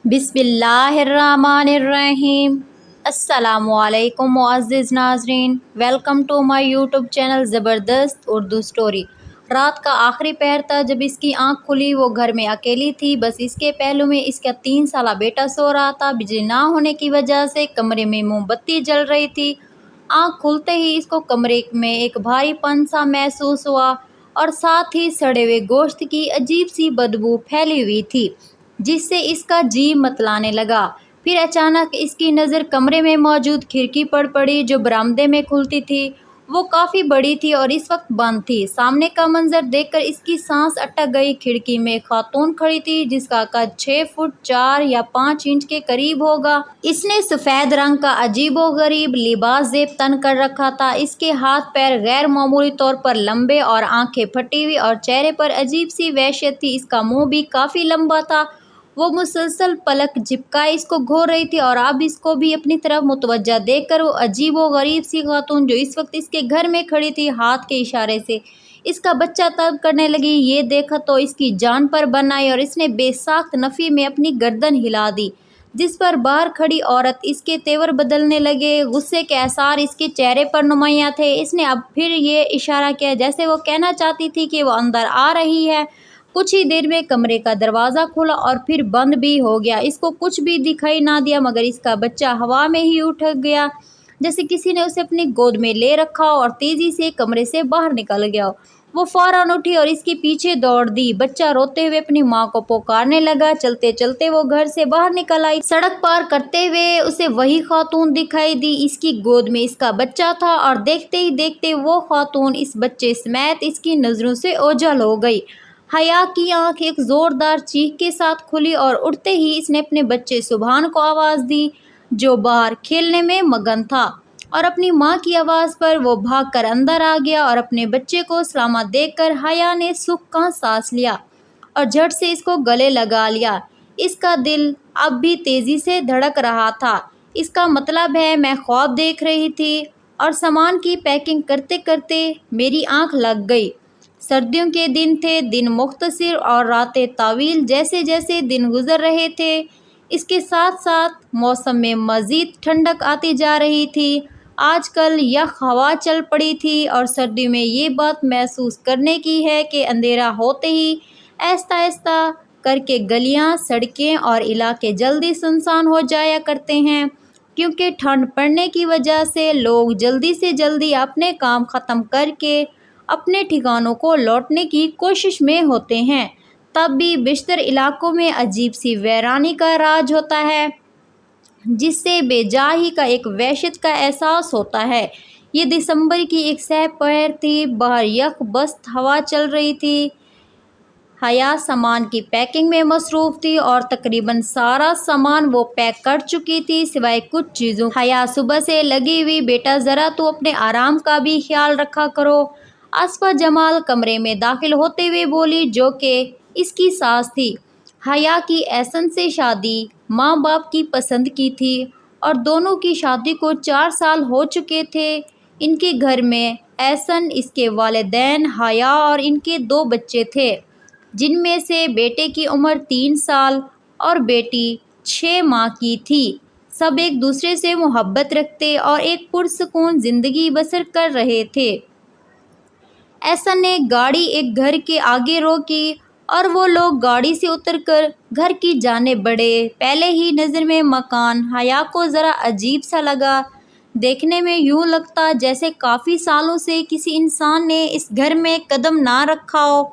بسم اللہ الرحمن الرحیم۔ السلام علیکم معزز ناظرین، welcome to my YouTube channel زبردست اردو سٹوری۔ رات کا آخری پہر تھا جب اس کی آنکھ کھلی۔ وہ گھر میں اکیلی تھی، بس اس کے پہلو میں اس کا 3 سالہ بیٹا سو رہا تھا۔ بجلی نہ ہونے کی وجہ سے کمرے میں موم بتی جل رہی تھی۔ آنکھ کھلتے ہی اس کو کمرے میں ایک بھاری پن سا محسوس ہوا اور ساتھ ہی سڑے ہوئے گوشت کی عجیب سی بدبو پھیلی ہوئی تھی جس سے اس کا جی متلانے لگا۔ پھر اچانک اس کی نظر کمرے میں موجود کھڑکی پر پڑی جو برآمدے میں کھلتی تھی۔ وہ کافی بڑی تھی اور اس وقت بند تھی۔ سامنے کا منظر دیکھ کر اس کی سانس اٹک گئی۔ کھڑکی میں ایک خاتون کھڑی تھی جس کا قد 6 فٹ 4 یا 5 انچ کے قریب ہوگا۔ اس نے سفید رنگ کا عجیب و غریب لباس زیب تن کر رکھا تھا۔ اس کے ہاتھ پیر غیر معمولی طور پر لمبے اور آنکھیں پھٹی ہوئی اور چہرے پر عجیب سی وحشت تھی۔ اس کا منہ بھی کافی لمبا تھا۔ وہ مسلسل پلک جھپکائے اس کو گھور رہی تھی اور اب اس کو بھی اپنی طرف متوجہ دیکھ کر وہ عجیب و غریب سی خاتون جو اس وقت اس کے گھر میں کھڑی تھی ہاتھ کے اشارے سے اس کا بچہ طلب کرنے لگی۔ یہ دیکھا تو اس کی جان پر بن آئی اور اس نے بے ساخت نفی میں اپنی گردن ہلا دی، جس پر باہر کھڑی عورت اس کے تیور بدلنے لگے۔ غصے کے آثار اس کے چہرے پر نمایاں تھے۔ اس نے اب پھر یہ اشارہ کیا جیسے وہ کہنا چاہتی تھی کہ وہ اندر آ رہی ہے۔ کچھ ہی دیر میں کمرے کا دروازہ کھلا اور پھر بند بھی ہو گیا۔ اس کو کچھ بھی دکھائی نہ دیا مگر اس کا بچہ ہوا میں ہی اٹھ گیا جیسے کسی نے اسے اپنی گود میں لے رکھا ہو اور تیزی سے کمرے سے باہر نکل گیا ہو۔ وہ فوراً اٹھی اور اس کے پیچھے دوڑ دی۔ بچہ روتے ہوئے اپنی ماں کو پکارنے لگا۔ چلتے چلتے وہ گھر سے باہر نکل آئی۔ سڑک پار کرتے ہوئے اسے وہی خاتون دکھائی دی۔ اس کی گود میں اس کا بچہ تھا اور دیکھتے ہی دیکھتے وہ خاتون اس بچے سمیت اس کی نظروں سے اوجھل ہو گئی۔ حیا کی آنکھ ایک زوردار چیخ کے ساتھ کھلی اور اٹھتے ہی اس نے اپنے بچے سبحان کو آواز دی جو باہر کھیلنے میں مگن تھا، اور اپنی ماں کی آواز پر وہ بھاگ کر اندر آ گیا اور اپنے بچے کو سلامت دیکھ کر حیا نے سکھ کا سانس لیا اور جھٹ سے اس کو گلے لگا لیا۔ اس کا دل اب بھی تیزی سے دھڑک رہا تھا۔ اس کا مطلب ہے میں خواب دیکھ رہی تھی اور سامان کی پیکنگ کرتے کرتے میری آنکھ لگ گئی۔ سردیوں کے دن تھے، دن مختصر اور راتیں طویل۔ جیسے جیسے دن گزر رہے تھے اس کے ساتھ ساتھ موسم میں مزید ٹھنڈک آتی جا رہی تھی۔ آج کل یخ ہوا چل پڑی تھی اور سردیوں میں یہ بات محسوس کرنے کی ہے کہ اندھیرا ہوتے ہی آہستہ آہستہ کر کے گلیاں، سڑکیں اور علاقے جلدی سنسان ہو جایا کرتے ہیں کیونکہ ٹھنڈ پڑنے کی وجہ سے لوگ جلدی سے جلدی اپنے کام ختم کر کے اپنے ٹھکانوں کو لوٹنے کی کوشش میں ہوتے ہیں۔ تب بھی بیشتر علاقوں میں عجیب سی ویرانی کا راج ہوتا ہے جس سے بے جاہی کا ایک وحشت کا احساس ہوتا ہے۔ یہ دسمبر کی ایک سہ پہر تھی۔ باہر یک بست ہوا چل رہی تھی۔ حیا سامان کی پیکنگ میں مصروف تھی اور تقریباً سارا سامان وہ پیک کر چکی تھی سوائے کچھ چیزوں۔ حیا صبح سے لگی ہوئی، بیٹا ذرا تو اپنے آرام کا بھی خیال رکھا کرو۔ آصفہ جمال کمرے میں داخل ہوتے ہوئے بولی جو کہ اس کی ساس تھی۔ حیا کی احسن سے شادی ماں باپ کی پسند کی تھی اور دونوں کی شادی کو 4 سال ہو چکے تھے۔ ان کے گھر میں احسن، اس کے والدین، حیا اور ان کے 2 بچے تھے جن میں سے بیٹے کی عمر 3 سال اور بیٹی 6 ماہ کی تھی۔ سب ایک دوسرے سے محبت رکھتے اور ایک پرسکون زندگی بسر کر رہے تھے۔ احسن نے گاڑی ایک گھر کے آگے روکی اور وہ لوگ گاڑی سے اتر کر گھر کی جانب بڑھے۔ پہلے ہی نظر میں مکان حیا کو ذرا عجیب سا لگا۔ دیکھنے میں یوں لگتا جیسے کافی سالوں سے کسی انسان نے اس گھر میں قدم نہ رکھا ہو۔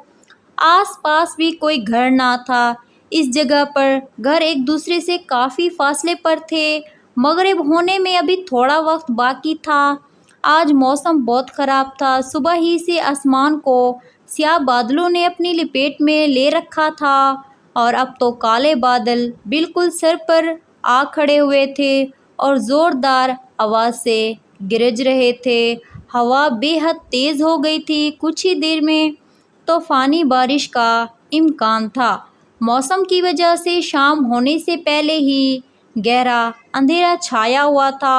آس پاس بھی کوئی گھر نہ تھا۔ اس جگہ پر گھر ایک دوسرے سے کافی فاصلے پر تھے۔ مغرب ہونے میں ابھی تھوڑا وقت باقی تھا۔ آج موسم بہت خراب تھا۔ صبح ہی سے آسمان کو سیاہ بادلوں نے اپنی لپیٹ میں لے رکھا تھا اور اب تو کالے بادل بالکل سر پر آ کھڑے ہوئے تھے اور زوردار آواز سے گرج رہے تھے۔ ہوا بے حد تیز ہو گئی تھی۔ کچھ ہی دیر میں طوفانی بارش کا امکان تھا۔ موسم کی وجہ سے شام ہونے سے پہلے ہی گہرا اندھیرا چھایا ہوا تھا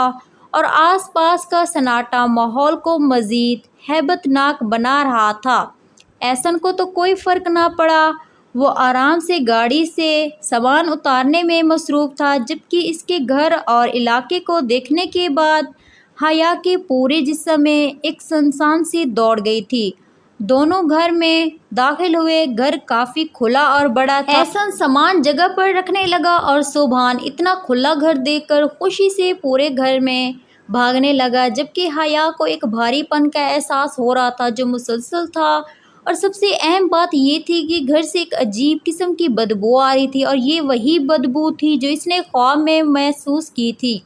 اور آس پاس کا سناٹا ماحول کو مزید ہیبت ناک بنا رہا تھا۔ احسن کو تو کوئی فرق نہ پڑا۔ وہ آرام سے گاڑی سے سامان اتارنے میں مصروف تھا، جبکہ اس کے گھر اور علاقے کو دیکھنے کے بعد حیا کے پورے جسم میں ایک سنسان سی دوڑ گئی تھی۔ دونوں گھر میں داخل ہوئے۔ گھر کافی کھلا اور بڑا تھا۔ احسن سامان جگہ پر رکھنے لگا اور سبحان اتنا کھلا گھر دیکھ کر خوشی سے پورے گھر میں بھاگنے لگا، جبکہ حیا کو ایک بھاری پن کا احساس ہو رہا تھا جو مسلسل تھا، اور سب سے اہم بات یہ تھی کہ گھر سے ایک عجیب قسم کی بدبو آ رہی تھی، اور یہ وہی بدبو تھی جو اس نے خواب میں محسوس کی تھی۔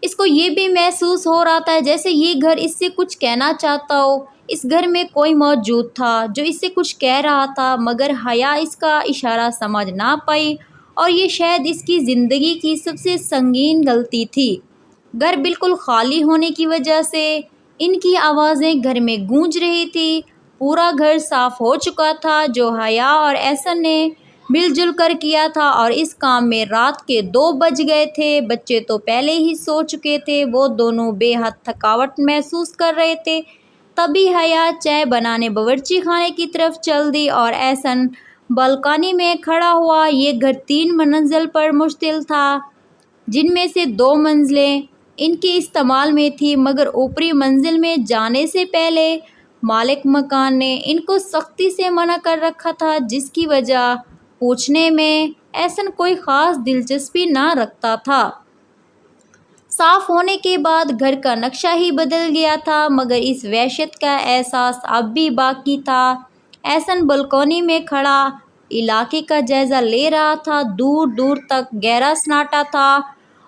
اس کو یہ بھی محسوس ہو رہا تھا جیسے یہ گھر اس سے کچھ کہنا چاہتا ہو۔ اس گھر میں کوئی موجود تھا جو اس سے کچھ کہہ رہا تھا، مگر حیا اس کا اشارہ سمجھ نہ پائی، اور یہ شاید اس کی زندگی کی سب سے سنگین غلطی تھی۔ گھر بالکل خالی ہونے کی وجہ سے ان کی آوازیں گھر میں گونج رہی تھی۔ پورا گھر صاف ہو چکا تھا جو حیا اور احسن نے مل جل کر کیا تھا، اور اس کام میں رات کے 2 بج گئے تھے۔ بچے تو پہلے ہی سو چکے تھے، وہ دونوں بے حد تھکاوٹ محسوس کر رہے تھے۔ تبھی حیا چائے بنانے باورچی خانے کی طرف چل دی اور احسن بالکنی میں کھڑا ہوا۔ یہ گھر 3 منزل پر مشتمل تھا، جن میں سے 2 منزلیں ان کے استعمال میں تھیں، مگر اوپری منزل میں جانے سے پہلے مالک مکان نے ان کو سختی سے منع کر رکھا تھا، جس کی وجہ پوچھنے میں احسن کوئی خاص دلچسپی نہ رکھتا تھا۔ صاف ہونے کے بعد گھر کا نقشہ ہی بدل گیا تھا، مگر اس وحشت کا احساس اب بھی باقی تھا۔ احسن بالکنی میں کھڑا علاقے کا جائزہ لے رہا تھا۔ دور دور تک گہرا سناٹا تھا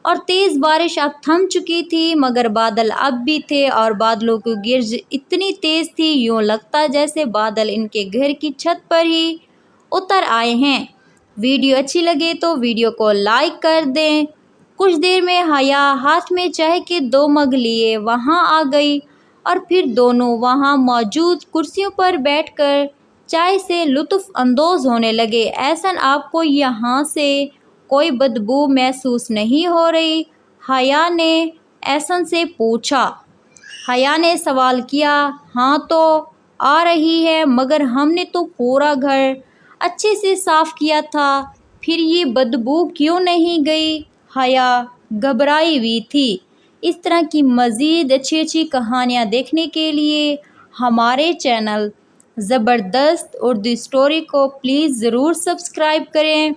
اور تیز بارش اب تھم چکی تھی، مگر بادل اب بھی تھے، اور بادلوں کی گرج اتنی تیز تھی یوں لگتا جیسے بادل ان کے گھر کی چھت پر ہی اتر آئے ہیں۔ ویڈیو اچھی لگے تو ویڈیو کو لائک کر دیں۔ کچھ دیر میں حیا ہاتھ میں چائے کے 2 مگ لیے وہاں آ گئی، اور پھر دونوں وہاں موجود کرسیوں پر بیٹھ کر چائے سے لطف اندوز ہونے لگے۔ احسن آپ کو یہاں سے کوئی بدبو محسوس نہیں ہو رہی؟ حیا نے احسن سے پوچھا۔ حیا نے سوال کیا۔ ہاں تو آ رہی ہے، مگر ہم نے تو پورا گھر اچھے سے صاف کیا تھا، پھر یہ بدبو کیوں نہیں گئی؟ حیا گھبرائی ہوئی تھی۔ اس طرح کی مزید اچھی کہانیاں دیکھنے کے لیے ہمارے چینل زبردست اردو اسٹوری کو پلیز ضرور سبسکرائب کریں۔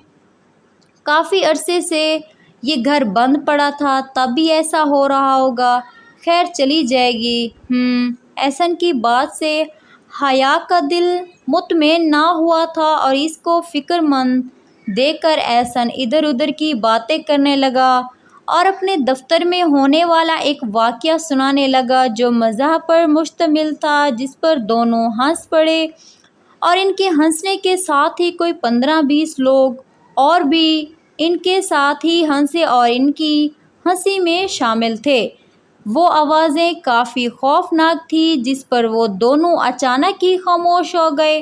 کافی عرصے سے یہ گھر بند پڑا تھا، تب بھی ایسا ہو رہا ہوگا۔ خیر چلی جائے گی۔ احسن کی بات سے حیا کا دل مطمئن نہ ہوا تھا، اور اس کو فکر مند دیکھ کر احسن ادھر ادھر کی باتیں کرنے لگا اور اپنے دفتر میں ہونے والا ایک واقعہ سنانے لگا جو مزاح پر مشتمل تھا، جس پر دونوں ہنس پڑے، اور ان کے ہنسنے کے ساتھ ہی کوئی 15-20 لوگ اور بھی ان کے ساتھ ہی ہنسے اور ان کی ہنسی میں شامل تھے۔ وہ آوازیں کافی خوفناک تھیں، جس پر وہ دونوں اچانک ہی خاموش ہو گئے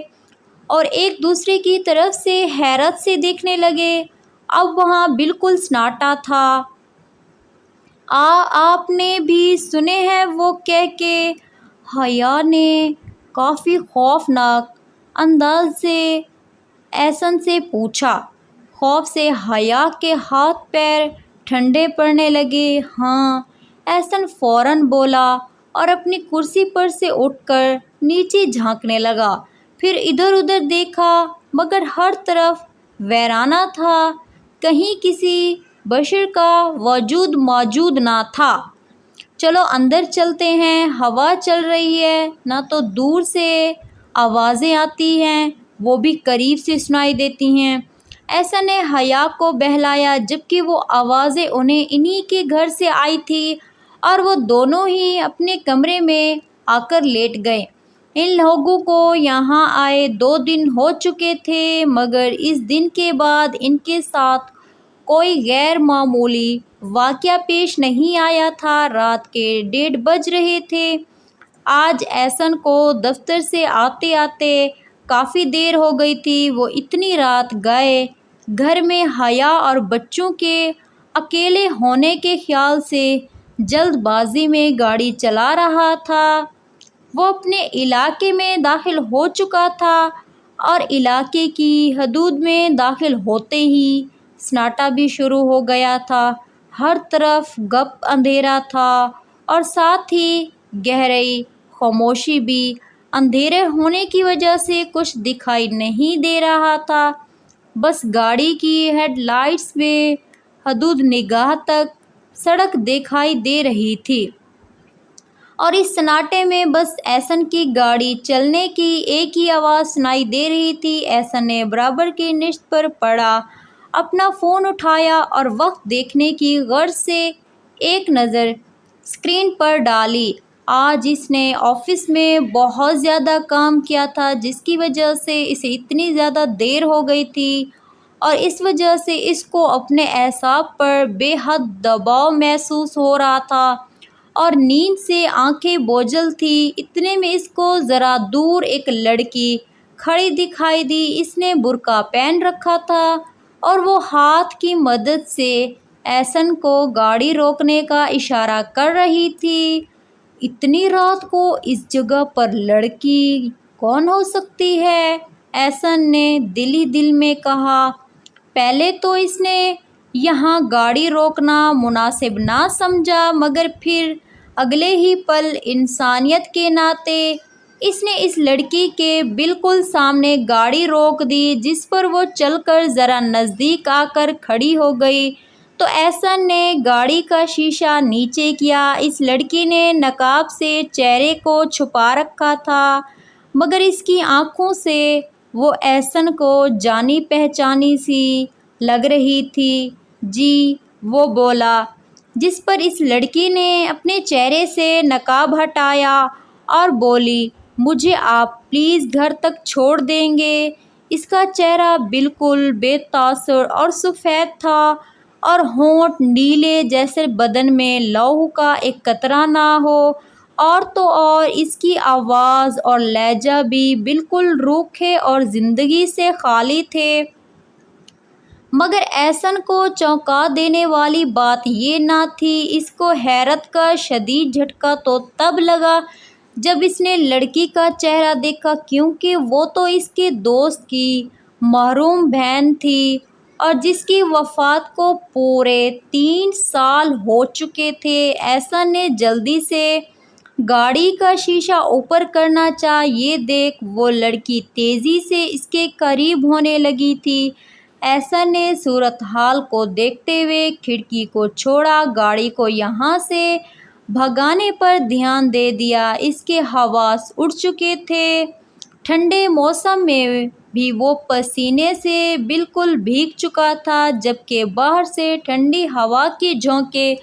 اور ایک دوسرے کی طرف سے حیرت سے دیکھنے لگے۔ اب وہاں بالکل سناٹا تھا۔ آپ نے بھی سنے ہیں وہ کہہ کے حیا نے کافی خوفناک انداز سے احسن سے پوچھا۔ خوف سے حیا کے ہاتھ پیر ٹھنڈے پڑنے لگے۔ ہاں، احسن فوراً بولا اور اپنی کرسی پر سے اٹھ کر نیچے جھانکنے لگا، پھر ادھر ادھر دیکھا، مگر ہر طرف ویرانہ تھا، کہیں کسی بشر کا وجود موجود نہ تھا۔ چلو اندر چلتے ہیں، ہوا چل رہی ہے، نہ تو دور سے آوازیں آتی ہیں، وہ بھی قریب سے سنائی دیتی ہیں۔ احسن نے حیا کو بہلایا، جبکہ وہ آوازیں انہی کے گھر سے آئی تھی، اور وہ دونوں ہی اپنے کمرے میں آ کر لیٹ گئے۔ ان لوگوں کو یہاں آئے 2 دن ہو چکے تھے، مگر اس دن کے بعد ان کے ساتھ کوئی غیر معمولی واقعہ پیش نہیں آیا تھا۔ رات کے 1:30 بج رہے تھے۔ آج احسن کو دفتر سے آتے آتے کافی دیر ہو گئی تھی۔ وہ اتنی رات گئے گھر میں حیا اور بچوں کے اکیلے ہونے کے خیال سے جلد بازی میں گاڑی چلا رہا تھا۔ وہ اپنے علاقے میں داخل ہو چکا تھا اور علاقے کی حدود میں داخل ہوتے ہی سناٹا بھی شروع ہو گیا تھا۔ ہر طرف گپ اندھیرا تھا اور ساتھ ہی گہری خاموشی بھی۔ اندھیرے ہونے کی وجہ سے کچھ دکھائی نہیں دے رہا تھا، بس گاڑی کی ہیڈ لائٹس میں حدود نگاہ تک سڑک دکھائی دے رہی تھی، اور اس سناٹے میں بس احسن کی گاڑی چلنے کی ایک ہی آواز سنائی دے رہی تھی۔ احسن نے برابر کی نشست پر پڑا، اپنا فون اٹھایا اور وقت دیکھنے کی غرض سے ایک نظر اسکرین پر ڈالی۔ آج اس نے آفس میں بہت زیادہ کام کیا تھا، جس کی وجہ سے اسے اتنی زیادہ دیر ہو گئی تھی، اور اس وجہ سے اس کو اپنے اعصاب پر بے حد دباؤ محسوس ہو رہا تھا اور نیند سے آنکھیں بوجھل تھیں۔ اتنے میں اس کو ذرا دور ایک لڑکی کھڑی دکھائی دی۔ اس نے برقع پہن رکھا تھا اور وہ ہاتھ کی مدد سے احسن کو گاڑی روکنے کا اشارہ کر رہی تھی۔ اتنی رات کو اس جگہ پر لڑکی کون ہو سکتی ہے؟ احسن نے دل ہی دل میں کہا۔ پہلے تو اس نے یہاں گاڑی روکنا مناسب نہ سمجھا، مگر پھر اگلے ہی پل انسانیت کے ناطے اس نے اس لڑکی کے بالکل سامنے گاڑی روک دی، جس پر وہ چل کر ذرا نزدیک آ کر کھڑی ہو گئی تو احسن نے گاڑی کا شیشہ نیچے کیا۔ اس لڑکی نے نقاب سے چہرے کو چھپا رکھا تھا، مگر اس کی آنکھوں سے وہ احسن کو جانی پہچانی سی لگ رہی تھی۔ جی، وہ بولا، جس پر اس لڑکی نے اپنے چہرے سے نقاب ہٹایا اور بولی، مجھے آپ پلیز گھر تک چھوڑ دیں گے؟ اس کا چہرہ بالکل بے تاثر اور سفید تھا اور ہونٹ نیلے جیسے بدن میں لہو کا ایک قطرہ نہ ہو، اور تو اور اس کی آواز اور لہجہ بھی بالکل روکھے اور زندگی سے خالی تھے۔ مگر احسن کو چونکا دینے والی بات یہ نہ تھی۔ اس کو حیرت کا شدید جھٹکا تو تب لگا جب اس نے لڑکی کا چہرہ دیکھا، کیونکہ وہ تو اس کے دوست کی محروم بہن تھی، اور جس کی وفات کو پورے 3 سال ہو چکے تھے۔ احسن نے جلدی سے گاڑی کا شیشہ اوپر کرنا چاہا، یہ دیکھ وہ لڑکی تیزی سے اس کے قریب ہونے لگی تھی۔ احسن نے صورتحال کو دیکھتے ہوئے کھڑکی کو چھوڑا، گاڑی کو یہاں سے بھگانے پر دھیان دے دیا۔ اس کے حواس اڑ چکے تھے۔ ٹھنڈے موسم میں بھی وہ پسینے سے بالکل بھیگ چکا تھا، جبکہ باہر سے ٹھنڈی ہوا کے جھونکے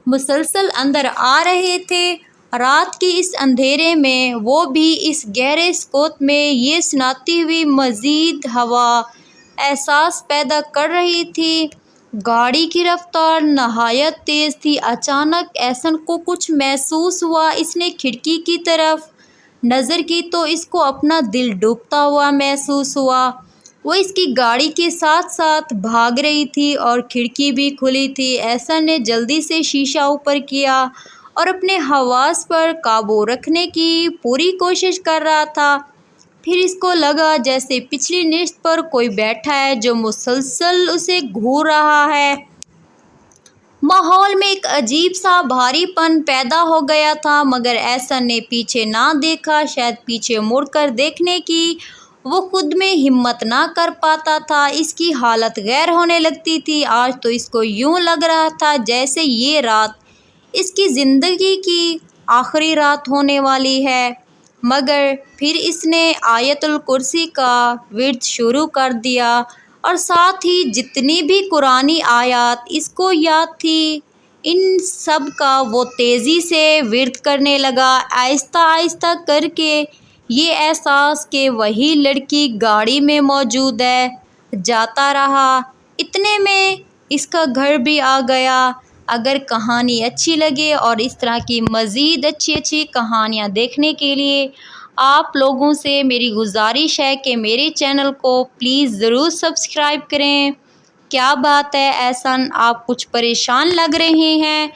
مسلسل اندر آ رہے تھے۔ رات کے اس اندھیرے میں وہ بھی اس گہرے سکوت میں یہ سناتی ہوئی مزید ہوا احساس پیدا کر رہی تھی۔ گاڑی کی رفتار نہایت تیز تھی۔ اچانک احسن کو کچھ محسوس ہوا۔ اس نے کھڑکی کی طرف نظر کی تو اس کو اپنا دل ڈوبتا ہوا محسوس ہوا۔ وہ اس کی گاڑی کے ساتھ ساتھ بھاگ رہی تھی اور کھڑکی بھی کھلی تھی۔ احسن نے جلدی سے شیشہ اوپر کیا اور اپنے حواس پر قابو رکھنے کی پوری کوشش کر رہا تھا۔ پھر اس کو لگا جیسے پچھلی نشست پر کوئی بیٹھا ہے جو مسلسل اسے گھور رہا ہے۔ ماحول میں ایک عجیب سا بھاری پن پیدا ہو گیا تھا، مگر احسن نے پیچھے نہ دیکھا۔ شاید پیچھے مڑ کر دیکھنے کی وہ خود میں ہمت نہ کر پاتا تھا۔ اس کی حالت غیر ہونے لگتی تھی۔ آج تو اس کو یوں لگ رہا تھا جیسے یہ رات اس کی زندگی کی آخری رات ہونے والی ہے۔ مگر پھر اس نے آیت الکرسی کا ورد شروع کر دیا اور ساتھ ہی جتنی بھی قرآنی آیات اس کو یاد تھی، ان سب کا وہ تیزی سے ورد کرنے لگا۔ آہستہ آہستہ کر کے یہ احساس کہ وہی لڑکی گاڑی میں موجود ہے جاتا رہا۔ اتنے میں اس کا گھر بھی آ گیا۔ اگر کہانی اچھی لگے اور اس طرح کی مزید اچھی کہانیاں دیکھنے کے لیے آپ لوگوں سے میری گزارش ہے کہ میرے چینل کو پلیز ضرور سبسکرائب کریں۔ کیا بات ہے احسن، آپ کچھ پریشان لگ رہے ہیں؟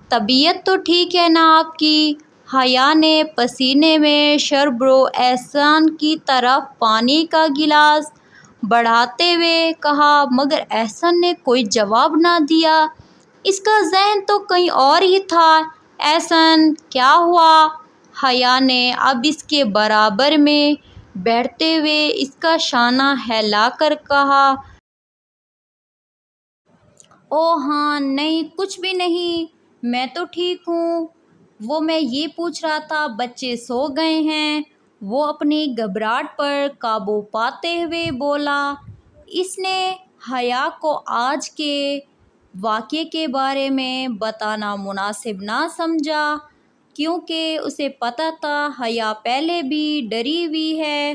طبیعت تو ٹھیک ہے نا آپ کی؟ حیا نے پسینے میں شربرو احسان کی طرف پانی کا گلاس بڑھاتے ہوئے کہا، مگر احسان نے کوئی جواب نہ دیا۔ اس کا ذہن تو کہیں اور ہی تھا۔ احسان کیا ہوا؟ حیا نے اب اس کے برابر میں بیٹھتے ہوئے اس کا شانہ ہلا کر کہا، او ہاں، نہیں کچھ بھی نہیں، میں تو ٹھیک ہوں۔ وہ میں یہ پوچھ رہا تھا بچے سو گئے ہیں؟ وہ اپنی گھبراہٹ پر قابو پاتے ہوئے بولا۔ اس نے حیا کو آج کے واقعے کے بارے میں بتانا مناسب نہ سمجھا، کیونکہ اسے پتہ تھا حیا پہلے بھی ڈری ہوئی ہے،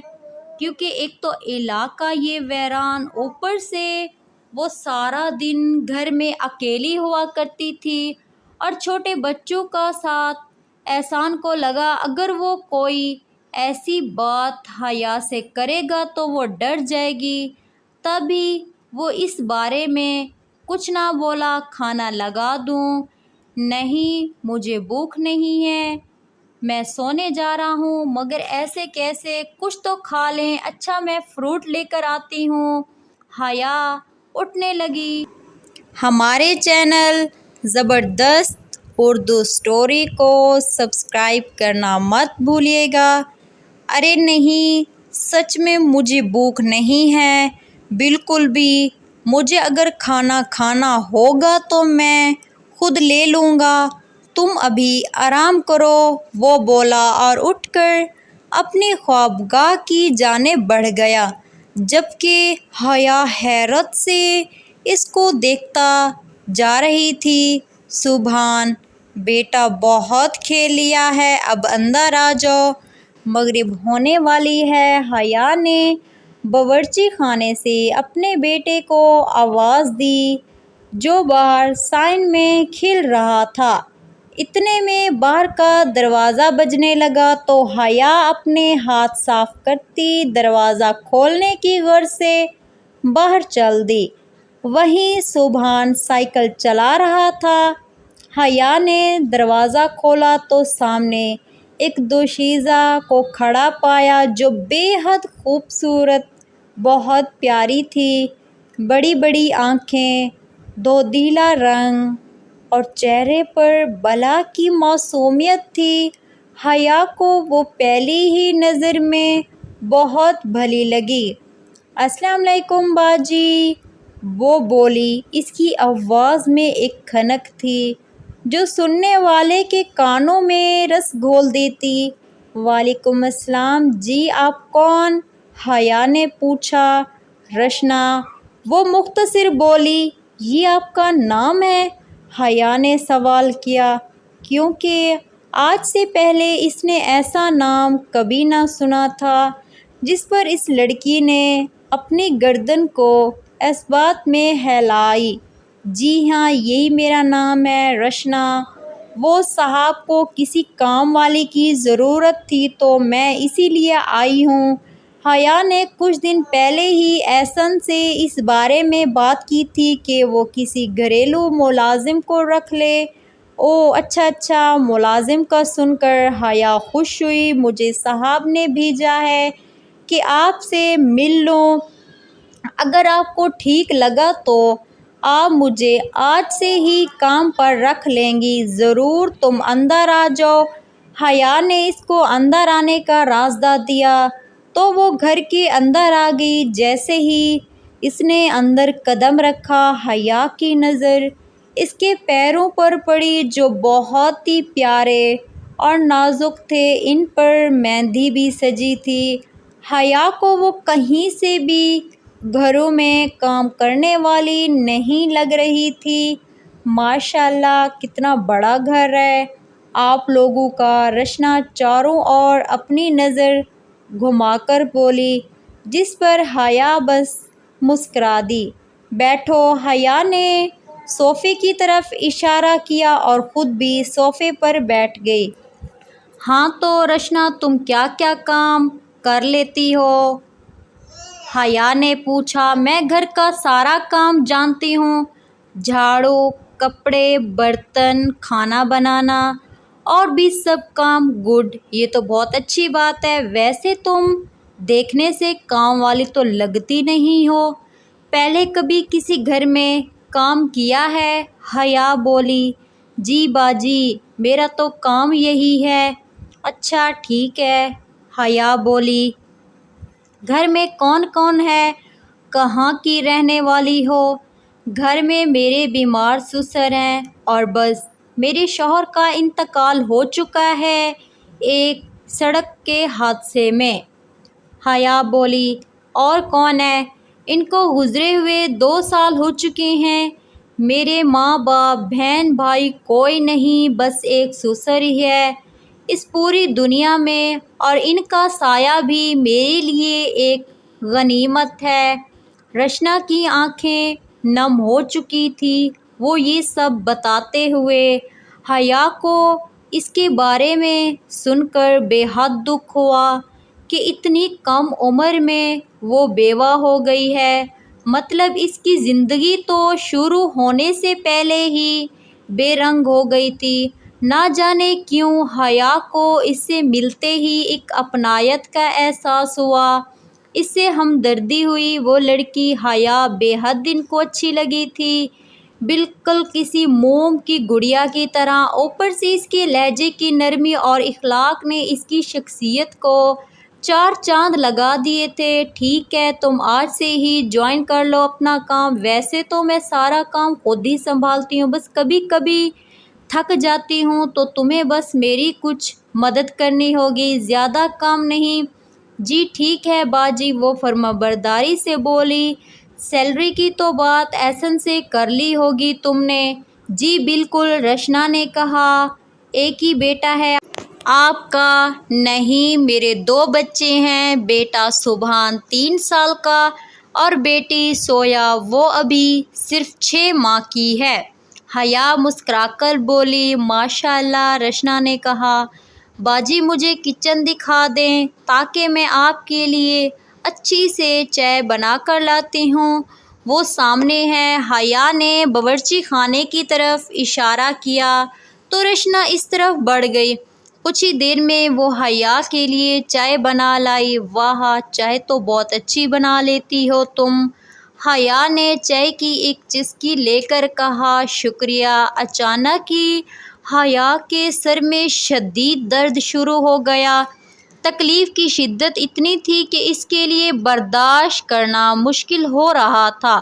کیونکہ ایک تو علاقہ یہ ویران، اوپر سے وہ سارا دن گھر میں اکیلی ہوا کرتی تھی اور چھوٹے بچوں کا ساتھ۔ احسان کو لگا اگر وہ کوئی ایسی بات حیا سے کرے گا تو وہ ڈر جائے گی، تبھی وہ اس بارے میں کچھ نہ بولا۔ کھانا لگا دوں؟ نہیں، مجھے بھوک نہیں ہے، میں سونے جا رہا ہوں۔ مگر ایسے کیسے؟ کچھ تو کھا لیں۔ اچھا میں فروٹ لے کر آتی ہوں۔ حیا اٹھنے لگی۔ ہمارے چینل زبردست اردو سٹوری کو سبسکرائب کرنا مت بھولیے گا۔ ارے نہیں، سچ میں مجھے بھوک نہیں ہے بالکل بھی۔ مجھے اگر کھانا کھانا ہوگا تو میں خود لے لوں گا، تم ابھی آرام کرو، وہ بولا اور اٹھ کر اپنی خوابگاہ کی جانب بڑھ گیا، جبکہ حیا حیرت سے اس کو دیکھتا جا رہی تھی۔ سبحان، بیٹا بہت کھیل لیا ہے، اب اندر آ جاؤ، مغرب ہونے والی ہے۔ حیا نے باورچی خانے سے اپنے بیٹے کو آواز دی جو باہر صحن میں کھیل رہا تھا۔ اتنے میں باہر کا دروازہ بجنے لگا تو حیا اپنے ہاتھ صاف کرتی دروازہ کھولنے کی غرض سے باہر چل دی۔ وہیں سبحان سائیکل چلا رہا تھا۔ حیا نے دروازہ کھولا تو سامنے ایک دوشیزہ کو کھڑا پایا جو بے حد خوبصورت، بہت پیاری تھی۔ بڑی بڑی آنکھیں، دودیلا رنگ اور چہرے پر بلا کی معصومیت تھی۔ حیا کو وہ پہلی ہی نظر میں بہت بھلی لگی۔ السلام علیکم باجی، وہ بولی۔ اس کی آواز میں ایک کھنک تھی جو سننے والے کے کانوں میں رس گھول دیتی۔ وعلیکم السلام جی، آپ کون؟ حیا نے پوچھا۔ رشنا، وہ مختصر بولی۔ یہ آپ کا نام ہے؟ حیا نے سوال کیا، کیونکہ آج سے پہلے اس نے ایسا نام کبھی نہ سنا تھا جس پر اس لڑکی نے اپنی گردن کو اس بات میں ہلائی۔ جی ہاں، یہی میرا نام ہے، رشنا۔ وہ صاحب کو کسی کام والی کی ضرورت تھی تو میں اسی لیے آئی ہوں۔ حیا نے کچھ دن پہلے ہی احسان سے اس بارے میں بات کی تھی کہ وہ کسی گھریلو ملازم کو رکھ لے۔ اوہ اچھا، ملازم کا سن کر حیا خوش ہوئی۔ مجھے صاحب نے بھیجا ہے کہ آپ سے مل لوں، اگر آپ کو ٹھیک لگا تو آپ مجھے آج سے ہی کام پر رکھ لیں گی۔ ضرور، تم اندر آ جاؤ۔ حیا نے اس کو اندر آنے کا راستہ دیا تو وہ گھر کے اندر آ گئی۔ جیسے ہی اس نے اندر قدم رکھا، حیا کی نظر اس کے پیروں پر پڑی جو بہت ہی پیارے اور نازک تھے، ان پر مہندی بھی سجی تھی۔ حیا کو وہ کہیں سے بھی گھروں میں کام کرنے والی نہیں لگ رہی تھی۔ ماشاءاللہ، کتنا بڑا گھر ہے آپ لوگوں کا، رشنا چاروں اور اپنی نظر گھما کر بولی، جس پر حیا بس مسکرا دی۔ بیٹھو، حیا نے صوفے کی طرف اشارہ کیا اور خود بھی صوفے پر بیٹھ گئی۔ ہاں تو رشنا، تم کیا کیا کام کر لیتی ہو؟ حیا نے پوچھا۔ میں گھر کا سارا کام جانتی ہوں، جھاڑو، کپڑے، برتن، کھانا بنانا اور بھی سب کام گڈ، یہ تو بہت اچھی بات ہے۔ ویسے تم دیکھنے سے کام والی تو لگتی نہیں ہو، پہلے کبھی کسی گھر میں کام کیا ہے؟ حیا بولی، جی باجی، میرا تو کام یہی ہے۔ اچھا ٹھیک ہے، حیا بولی، گھر میں کون کون ہے؟ کہاں کی رہنے والی ہو؟ گھر میں میرے بیمار سسر ہیں اور بس، میرے شوہر کا انتقال ہو چکا ہے ایک سڑک کے حادثے میں۔ حیا بولی، اور کون ہے؟ ان کو گزرے ہوئے 2 سال ہو چکے ہیں۔ میرے ماں باپ بہن بھائی کوئی نہیں، بس ایک سسر ہی ہے اس پوری دنیا میں، اور ان کا سایہ بھی میرے لیے ایک غنیمت ہے۔ رشنا کی آنکھیں نم ہو چکی تھی، وہ یہ سب بتاتے ہوئے حیا کو اس کے بارے میں سن کر بے حد دکھ ہوا کہ اتنی کم عمر میں وہ بیوہ ہو گئی ہے، مطلب اس کی زندگی تو شروع ہونے سے پہلے ہی بے رنگ ہو گئی تھی۔ نہ جانے کیوں حیا کو اس سے ملتے ہی ایک اپنائیت کا احساس ہوا، اس سے ہمدردی ہوئی۔ وہ لڑکی حیا بے حد ان کو اچھی لگی تھی، بالکل کسی موم کی گڑیا کی طرح۔ اوپر سے اس کے لہجے کی نرمی اور اخلاق نے اس کی شخصیت کو 4 چاند لگا دیے تھے۔ ٹھیک ہے، تم آج سے ہی جوائن کر لو اپنا کام۔ ویسے تو میں سارا کام خود ہی سنبھالتی ہوں، بس کبھی کبھی تھک جاتی ہوں تو تمہیں بس میری کچھ مدد کرنی ہوگی، زیادہ کام نہیں۔ جی ٹھیک ہے باجی، وہ فرمانبرداری سے بولی۔ سیلری کی تو بات احسن سے کر لی ہوگی تم نے؟ جی بالکل، رشنا نے کہا۔ ایک ہی بیٹا ہے آپ کا؟ نہیں، میرے 2 بچے ہیں، بیٹا سبحان 3 سال کا اور بیٹی سویا، وہ ابھی صرف 6 ماہ کی ہے۔ حیا مسکرا کر بولی، ماشاء اللہ۔ رشنا نے کہا، باجی مجھے کچن دکھا دیں تاکہ میں آپ کے لیے اچھی سے چائے بنا کر لاتی ہوں، وہ سامنے ہے۔ حیا نے باورچی خانے کی طرف اشارہ کیا تو رشنا اس طرف بڑھ گئی۔ کچھ ہی دیر میں وہ حیا کے لیے چائے بنا لائی۔ واہ، چائے تو بہت اچھی بنا لیتی ہو تم، حیا نے چائے کی ایک چسکی لے کر کہا۔ شکریہ۔ اچانک ہی حیا کے سر میں شدید درد شروع ہو گیا۔ تکلیف کی شدت اتنی تھی کہ اس کے لیے برداشت کرنا مشکل ہو رہا تھا۔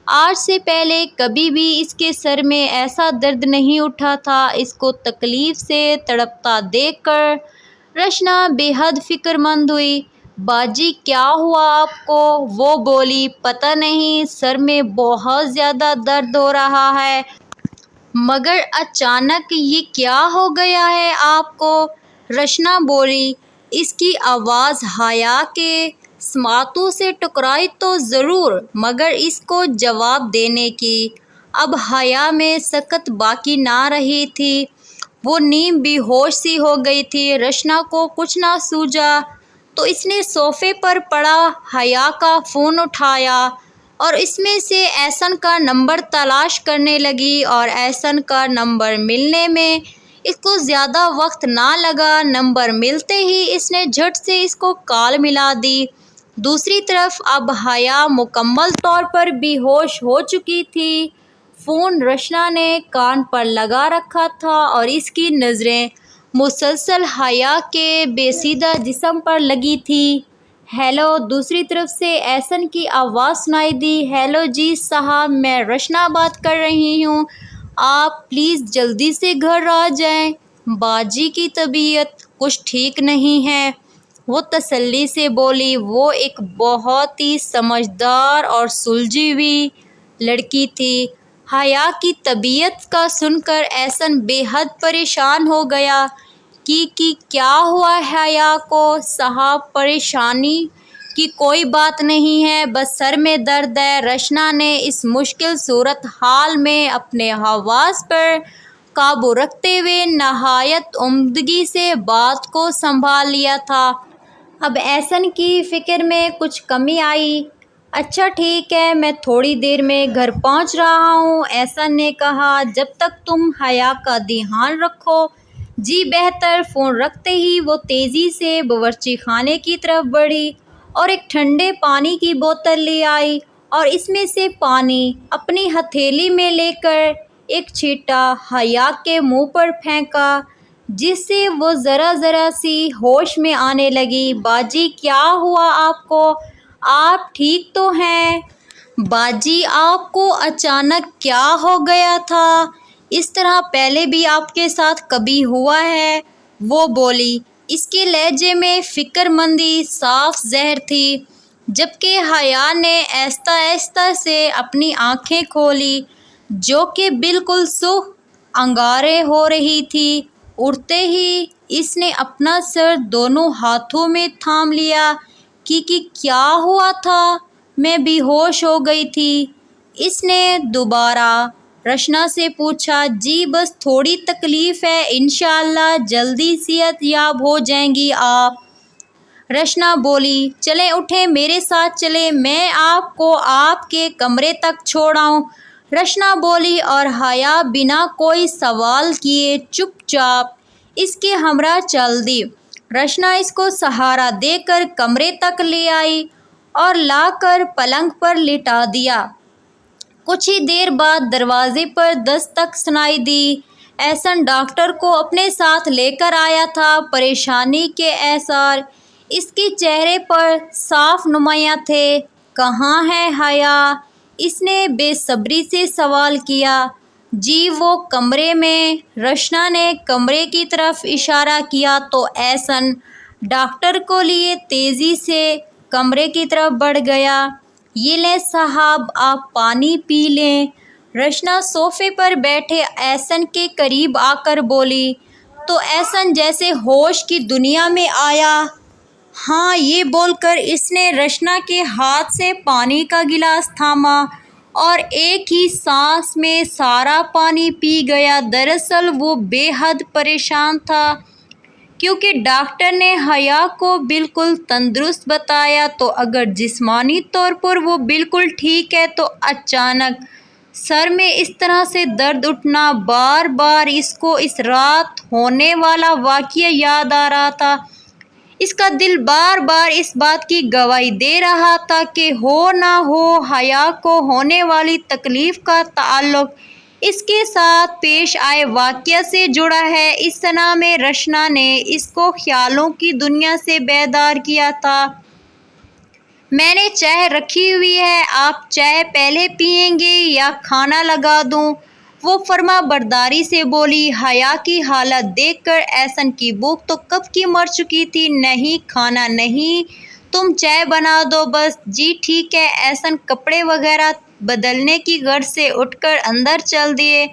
آج سے پہلے کبھی بھی اس کے سر میں ایسا درد نہیں اٹھا تھا۔ اس کو تکلیف سے تڑپتا دیکھ کر رشنا بے حد فکر مند ہوئی۔ باجی کیا ہوا آپ کو؟ وہ بولی، پتہ نہیں، سر میں بہت زیادہ درد ہو رہا ہے۔ مگر اچانک یہ کیا ہو گیا ہے آپ کو؟ رشنا بولی۔ اس کی آواز حیا کے سماعتوں سے ٹکرائی تو ضرور، مگر اس کو جواب دینے کی اب حیا میں سکت باقی نہ رہی تھی، وہ نیم بے ہوش سی ہو گئی تھی۔ رشنا کو کچھ نہ سوجھا تو اس نے صوفے پر پڑا حیا کا فون اٹھایا اور اس میں سے احسن کا نمبر تلاش کرنے لگی، اور احسن کا نمبر ملنے میں اس کو زیادہ وقت نہ لگا۔ نمبر ملتے ہی اس نے جھٹ سے اس کو کال ملا دی۔ دوسری طرف اب حیا مکمل طور پر بے ہوش ہو چکی تھی، فون رشنا نے کان پر لگا رکھا تھا اور اس کی نظریں مسلسل حیا کے پیچیدہ جسم پر لگی تھی۔ ہیلو، دوسری طرف سے احسن کی آواز سنائی دی۔ ہیلو جی صاحب، میں رشنا بات کر رہی ہوں، آپ پلیز جلدی سے گھر آ جائیں، باجی کی طبیعت کچھ ٹھیک نہیں ہے، وہ تسلی سے بولی۔ وہ ایک بہت ہی سمجھدار اور سلجھی ہوئی لڑکی تھی۔ حیا کی طبیعت کا سن کر احسن بے حد پریشان ہو گیا کہ کیا ہوا ہے حیا کو؟ صاحب پریشانی کی کوئی بات نہیں ہے، بس سر میں درد ہے۔ رشنا نے اس مشکل صورتحال میں اپنے حواس پر قابو رکھتے ہوئے نہایت عمدگی سے بات کو سنبھال لیا تھا۔ اب احسن کی فکر میں کچھ کمی آئی۔ اچھا ٹھیک ہے، میں تھوڑی دیر میں گھر پہنچ رہا ہوں، احسن نے کہا۔ جب تک تم حیا کا دھیان رکھو، جی بہتر۔ فون رکھتے ہی وہ تیزی سے باورچی خانے کی طرف بڑھی اور ایک ٹھنڈے پانی کی بوتل لے آئی اور اس میں سے پانی اپنی ہتھیلی میں لے کر ایک چھینٹا حیا کے منہ پر پھینکا، جس سے وہ ذرا ذرا سی ہوش میں آنے لگی۔ باجی کیا ہوا آپ کو؟ آپ ٹھیک تو ہیں؟ باجی آپ کو اچانک کیا ہو گیا تھا؟ اس طرح پہلے بھی آپ کے ساتھ کبھی ہوا ہے؟ وہ بولی۔ اس کے لہجے میں فکر مندی صاف ظاہر تھی، جبکہ حیا نے آہستہ آہستہ سے اپنی آنکھیں کھولی جو کہ بالکل سرخ انگارے ہو رہی تھی۔ اٹھتے ہی اس نے اپنا سر دونوں ہاتھوں میں تھام لیا۔ کی کیا ہوا تھا؟ میں بے ہوش ہو گئی تھی، اس نے دوبارہ رشنا سے پوچھا۔ جی بس تھوڑی تکلیف ہے، انشاءاللہ جلدی صحت یاب ہو جائیں گی آپ۔ رشنا بولی۔ چلیں اٹھیں، میرے ساتھ چلیں، میں آپ کو آپ کے کمرے تک چھوڑاؤں۔ رشنا بولی اور حیا بنا کوئی سوال کیے چپ چاپ اس کے ہمراہ چل دی۔ رشنا اس کو سہارا دے کر کمرے تک لے آئی اور لا کر پلنگ پر لٹا دیا۔ کچھ ہی دیر بعد دروازے پر دستک سنائی دی۔ احسن ڈاکٹر کو اپنے ساتھ لے کر آیا تھا۔ پریشانی کے آثار اس کے چہرے پر صاف نمایاں تھے۔ کہاں ہے حیا؟ اس نے بے صبری سے سوال کیا۔ جی وہ کمرے میں۔ رشنا نے کمرے کی طرف اشارہ کیا تو احسن ڈاکٹر کو لیے تیزی سے کمرے کی طرف بڑھ گیا۔ یہ لیں صاحب، آپ پانی پی لیں۔ رشنا صوفے پر بیٹھے احسن کے قریب آ کر بولی تو احسن جیسے ہوش کی دنیا میں آیا۔ ہاں، یہ بول کر اس نے رشنا کے ہاتھ سے پانی کا گلاس تھاما اور ایک ہی سانس میں سارا پانی پی گیا۔ دراصل وہ بے حد پریشان تھا کیونکہ ڈاکٹر نے حیا کو بالکل تندرست بتایا تو اگر جسمانی طور پر وہ بالکل ٹھیک ہے تو اچانک سر میں اس طرح سے درد اٹھنا، بار بار اس کو اس رات ہونے والا واقعہ یاد آ رہا تھا۔ اس کا دل بار بار اس بات کی گواہی دے رہا تھا کہ ہو نہ ہو حیا کو ہونے والی تکلیف کا تعلق اس کے ساتھ پیش آئے واقعہ سے جڑا ہے۔ اس سنا میں رشنا نے اس کو خیالوں کی دنیا سے بیدار کیا تھا۔ میں نے چائے رکھی ہوئی ہے، آپ چائے پہلے پئیں گے یا کھانا لگا دوں؟ وہ فرما برداری سے بولی۔ حیا کی حالت دیکھ کر احسن کی بھوک تو کب کی مر چکی تھی۔ نہیں کھانا نہیں، تم چائے بنا دو بس۔ جی ٹھیک ہے۔ احسن کپڑے وغیرہ بدلنے کی غرض سے اٹھ کر اندر چل دیے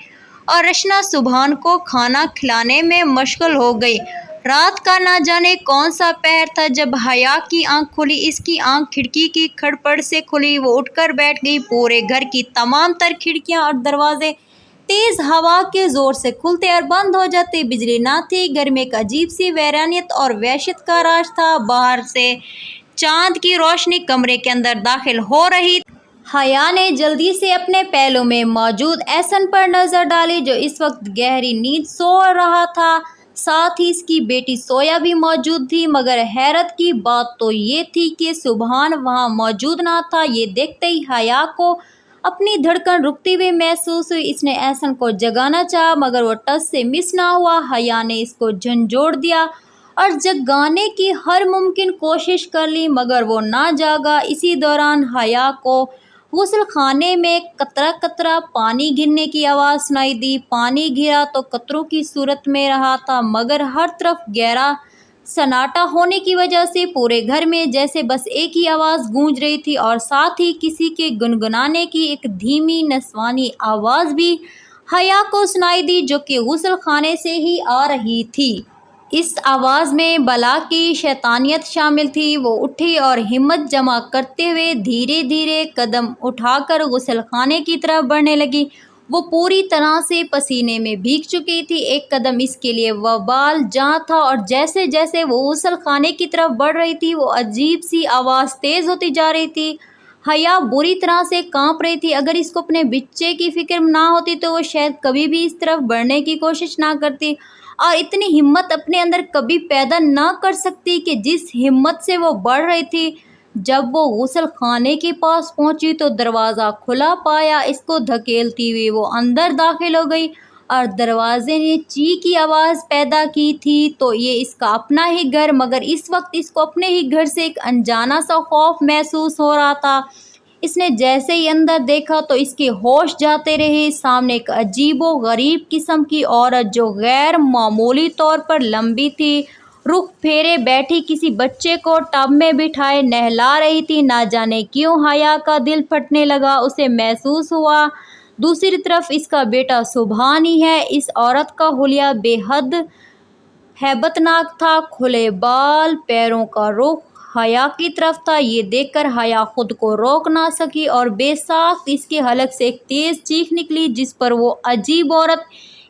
اور رشنا سبحان کو کھانا کھلانے میں مشغول ہو گئی۔ رات کا نہ جانے کون سا پہر تھا جب حیا کی آنکھ کھلی۔ اس کی آنکھ کھڑکی کی کھڑپڑ سے کھلی۔ وہ اٹھ کر بیٹھ گئی۔ پورے گھر کی تمام تر کھڑکیاں اور دروازے تیز ہوا کے زور سے کھلتے اور بند ہو جاتے۔ بجلی نہ تھی، گھر میں ایک عجیب سی ویرانیت اور وحشت کا راج تھا۔ باہر سے چاند کی روشنی کمرے کے اندر داخل ہو رہی تھی۔ حیا نے جلدی سے اپنے پہلو میں موجود احسن پر نظر ڈالی جو اس وقت گہری نیند سو رہا تھا، ساتھ ہی اس کی بیٹی سویا بھی موجود تھی، مگر حیرت کی بات تو یہ تھی کہ سبحان وہاں موجود نہ تھا۔ یہ دیکھتے ہی حیا کو اپنی دھڑکن رکتی ہوئی محسوس ہوئی۔ اس نے احسن کو جگانا چاہا مگر وہ ٹس سے مس نہ ہوا۔ حیا نے اس کو جھنجھوڑ دیا اور جگانے کی ہر ممکن کوشش کر لی مگر وہ نہ جاگا۔ اسی دوران حیا کو غسل خانے میں قطرہ قطرہ پانی گرنے کی آواز سنائی دی۔ پانی گرا تو قطروں کی صورت میں رہا تھا مگر ہر طرف گہرا سناٹا ہونے کی وجہ سے پورے گھر میں جیسے بس ایک ہی آواز گونج رہی تھی اور ساتھ ہی کسی کے گنگنانے کی ایک دھیمی نسوانی آواز بھی حیا کو سنائی دی جو کہ غسل خانے سے ہی آ رہی تھی۔ اس آواز میں بلا کی شیطانیت شامل تھی۔ وہ اٹھی اور ہمت جمع کرتے ہوئے دھیرے دھیرے قدم اٹھا کر غسل خانے کی طرف بڑھنے لگی۔ وہ پوری طرح سے پسینے میں بھیگ چکی تھی، ایک قدم اس کے لیے وبال جہاں تھا اور جیسے جیسے وہ غسل خانے کی طرف بڑھ رہی تھی وہ عجیب سی آواز تیز ہوتی جا رہی تھی۔ حیا بری طرح سے کانپ رہی تھی۔ اگر اس کو اپنے بچے کی فکر نہ ہوتی تو وہ شاید کبھی بھی اس طرف بڑھنے کی کوشش نہ کرتی اور اتنی ہمت اپنے اندر کبھی پیدا نہ کر سکتی کہ جس ہمت سے وہ بڑھ رہی تھی۔ جب وہ غسل خانے کے پاس پہنچی تو دروازہ کھلا پایا اس کو دھکیلتی ہوئی وہ اندر داخل ہو گئی اور دروازے نے چی کی آواز پیدا کی تھی تو یہ اس کا اپنا ہی گھر، مگر اس وقت اس کو اپنے ہی گھر سے ایک انجانا سا خوف محسوس ہو رہا تھا۔ اس نے جیسے ہی اندر دیکھا تو اس کے ہوش جاتے رہے۔ سامنے ایک عجیب و غریب قسم کی عورت جو غیر معمولی طور پر لمبی تھی، رخ پھیرے بیٹھی کسی بچے کو ٹب میں بٹھائے نہلا رہی تھی۔ نہ جانے کیوں حیا کا دل پھٹنے لگا، اسے محسوس ہوا دوسری طرف اس کا بیٹا سبحان ہی ہے۔ اس عورت کا حلیہ بے حد ہیبت ناک تھا، کھلے بال، پیروں کا رخ حیا کی طرف تھا۔ یہ دیکھ کر حیا خود کو روک نہ سکی اور بے ساخت اس کے حلق سے ایک تیز چیخ نکلی جس پر وہ عجیب عورت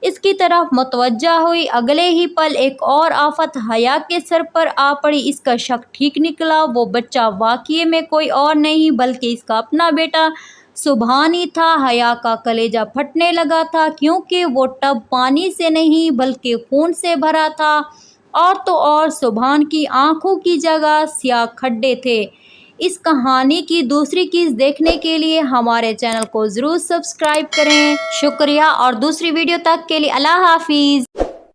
اس کی طرف متوجہ ہوئی۔ اگلے ہی پل ایک اور آفت حیا کے سر پر آ پڑی۔ اس کا شک ٹھیک نکلا، وہ بچہ واقعے میں کوئی اور نہیں بلکہ اس کا اپنا بیٹا سبحان ہی تھا۔ حیا کا کلیجہ پھٹنے لگا تھا کیونکہ وہ ٹب پانی سے نہیں بلکہ خون سے بھرا تھا، اور تو اور سبحان کی آنکھوں کی جگہ سیاہ کھڈے تھے۔ اس کہانی کی دوسری چیز دیکھنے کے لیے ہمارے چینل کو ضرور سبسکرائب کریں۔ شکریہ، اور دوسری ویڈیو تک کے لیے اللہ حافظ۔